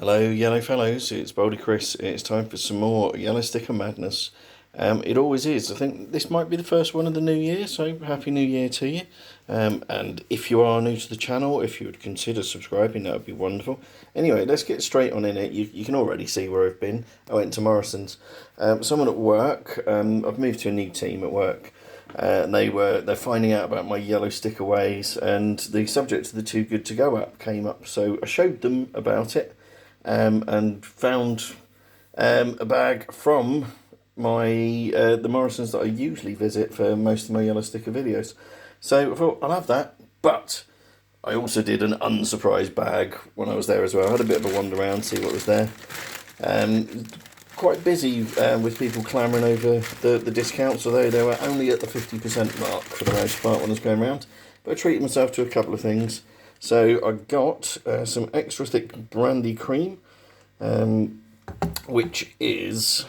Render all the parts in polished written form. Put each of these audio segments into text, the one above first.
Hello, yellow fellows. It's Baldy Chris. It's time for some more yellow sticker madness. It always is. I think this might be the first one of the new year, so happy new year to you. And if you are new to the channel, if you would consider subscribing, that would be wonderful. Anyway, let's get straight on in it. You can already see where I've been. I went to Morrisons. Someone at work. I've moved to a new team at work. And they're finding out about my yellow sticker ways, and the subject of the Too Good To Go app came up. So I showed them about it. And found a bag from my the Morrisons that I usually visit for most of my yellow sticker videos. So I thought I'll have that, but I also did an unsurprised bag when I was there as well. I had a bit of a wander around, see what was there. Quite busy with people clamouring over the discounts, although they were only at the 50% mark for the most part when I was going around. But I treated myself to a couple of things. So I got some extra thick brandy cream, which is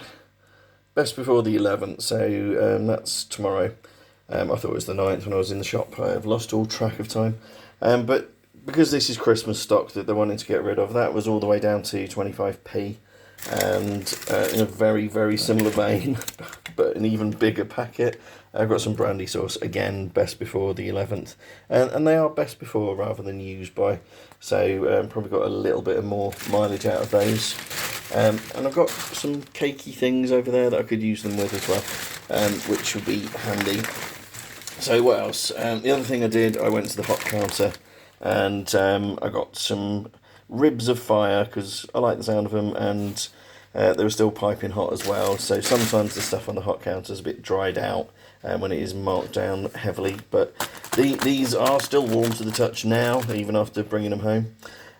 best before the 11th, so that's tomorrow. I thought it was the 9th when I was in the shop. I've lost all track of time. But because this is Christmas stock that they're wanting to get rid of, that was all the way down to 25p. And in a very, very similar vein, but an even bigger packet, I've got some brandy sauce, again, best before the 11th. And they are best before rather than used by, so probably got a little bit of more mileage out of those. And I've got some cakey things over there that I could use them with as well, which would be handy. So what else? The other thing I did, I went to the hot counter and I got some ribs of fire because I like the sound of them, and they were still piping hot as well. So sometimes the stuff on the hot counter is a bit dried out when it is marked down heavily, but these are still warm to the touch now, even after bringing them home.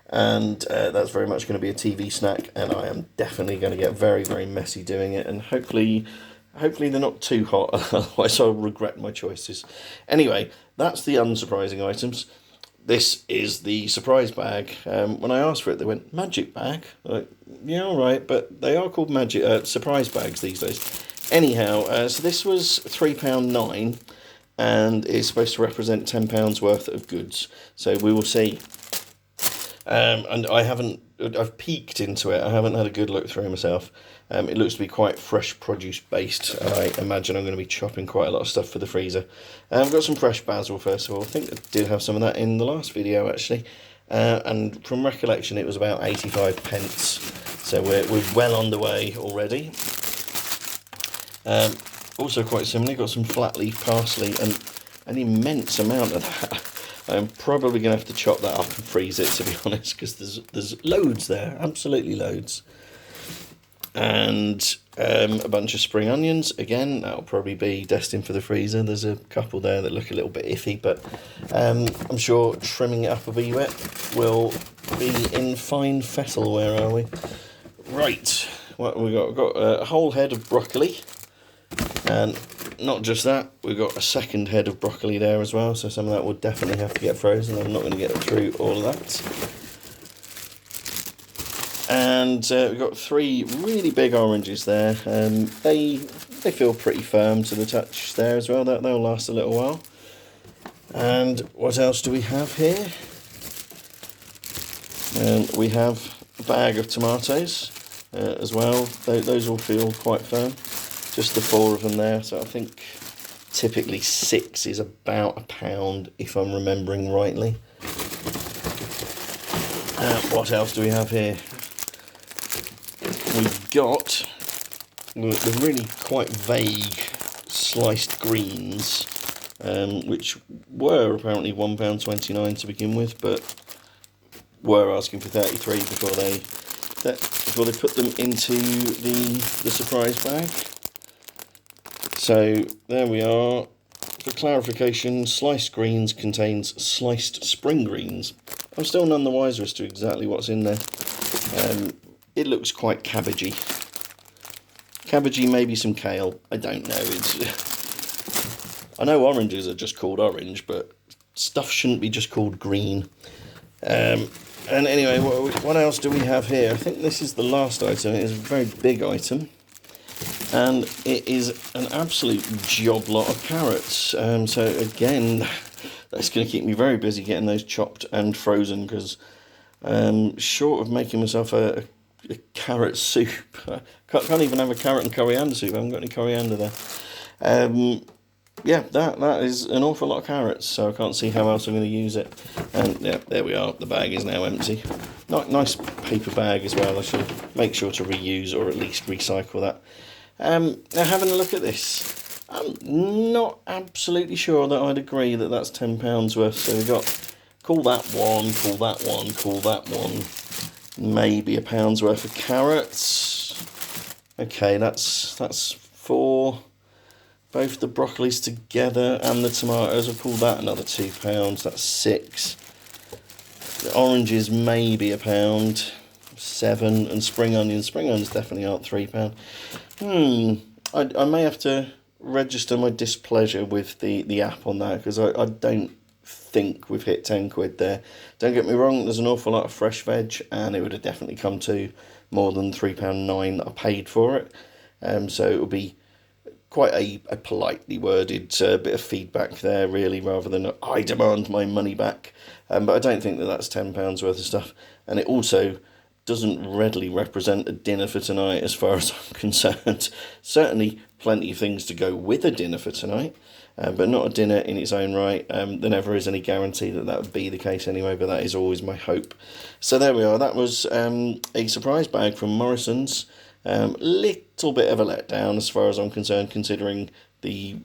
And that's very much going to be a TV snack, and I am definitely going to get very, very messy doing it, and hopefully they're not too hot, otherwise I'll regret my choices. Anyway, that's the unsurprising items. This is the surprise bag. When I asked for it, they went, magic bag? Like, yeah, all right, but they are called magic surprise bags these days. Anyhow, so this was £3.9, and it's supposed to represent £10 worth of goods. So we will see. And I've peeked into it. I haven't had a good look through myself. It looks to be quite fresh produce based. I imagine I'm going to be chopping quite a lot of stuff for the freezer. I've got some fresh basil first of all. I think I did have some of that in the last video actually. And from recollection it was about 85 pence. So we're well on the way already. Also quite similarly, got some flat leaf parsley and an immense amount of that. I'm probably going to have to chop that up and freeze it, to be honest, because there's loads there, absolutely loads. And a bunch of spring onions. Again, that'll probably be destined for the freezer. There's a couple there that look a little bit iffy, but I'm sure trimming it up a wee bit will be in fine fettle. Where are we? Right, what have we got? We've got a whole head of broccoli, and not just that, we've got a second head of broccoli there as well, so some of that will definitely have to get frozen. I'm not going to get through all of that. And we've got 3 really big oranges there. They feel pretty firm to the touch there as well. They'll last a little while. And what else do we have here? We have a bag of tomatoes as well. Those all feel quite firm. Just the 4 of them there. So I think typically 6 is about £1, if I'm remembering rightly. What else do we have here? We've got the really quite vague sliced greens, which were apparently £1.29 to begin with, but were asking for 33 before they put them into the surprise bag. So there we are. For clarification, sliced greens contains sliced spring greens. I'm still none the wiser as to exactly what's in there. It looks quite cabbagey. Cabbagey, maybe some kale. I don't know. I know oranges are just called orange, but stuff shouldn't be just called green. And anyway, what else do we have here? I think this is the last item. It is a very big item. And it is an absolute job lot of carrots. So again, that's going to keep me very busy getting those chopped and frozen, because Short of making myself a carrot soup. Can't even have a carrot and coriander soup. I haven't got any coriander there. Yeah, that is an awful lot of carrots, so I can't see how else I'm going to use it. And yeah, there we are. The bag is now empty. Nice paper bag as well. I should make sure to reuse or at least recycle that. Now, having a look at this, I'm not absolutely sure that I'd agree that that's £10 worth. So we've got call that one, call that one, call that one. Maybe £1 worth of carrots. Okay, that's 4. Both the broccolis together and the tomatoes, I'll call that another £2. That's 6. The oranges maybe £1. 7. And spring onions. Spring onions definitely aren't £3. I may have to register my displeasure with the app on that, because I don't think we've hit 10 quid there. Don't get me wrong, there's an awful lot of fresh veg, and it would have definitely come to more than £3.09 that I paid for it. So it will be quite a politely worded bit of feedback there, really, rather than I demand my money back. But I don't think that that's £10 worth of stuff. And it also doesn't readily represent a dinner for tonight as far as I'm concerned. Certainly plenty of things to go with a dinner for tonight, but not a dinner in its own right. There never is any guarantee that would be the case anyway, but that is always my hope. So there we are. That was a surprise bag from Morrisons. Little bit of a letdown as far as I'm concerned, considering the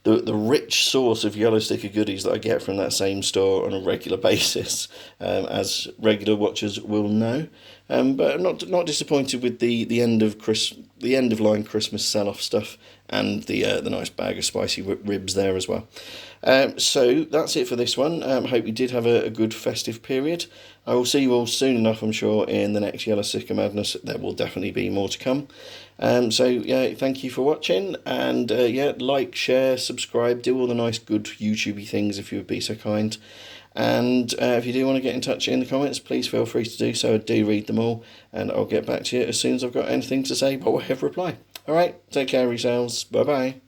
rich source of yellow sticker goodies that I get from that same store on a regular basis, as regular watchers will know. But I'm not disappointed with the end of line Christmas sell-off stuff, and the nice bag of spicy ribs there as well. So that's it for this one. Hope you did have a good festive period. I will see you all soon enough, I'm sure, in the next Yellow Sticker Madness. There will definitely be more to come. So yeah, thank you for watching, and yeah, like, share, subscribe, do all the nice good YouTubey things if you would be so kind. And if you do want to get in touch in the comments, please feel free to do so. I do read them all, and I'll get back to you as soon as I've got anything to say by way of reply. Alright, take care of yourselves. Bye bye.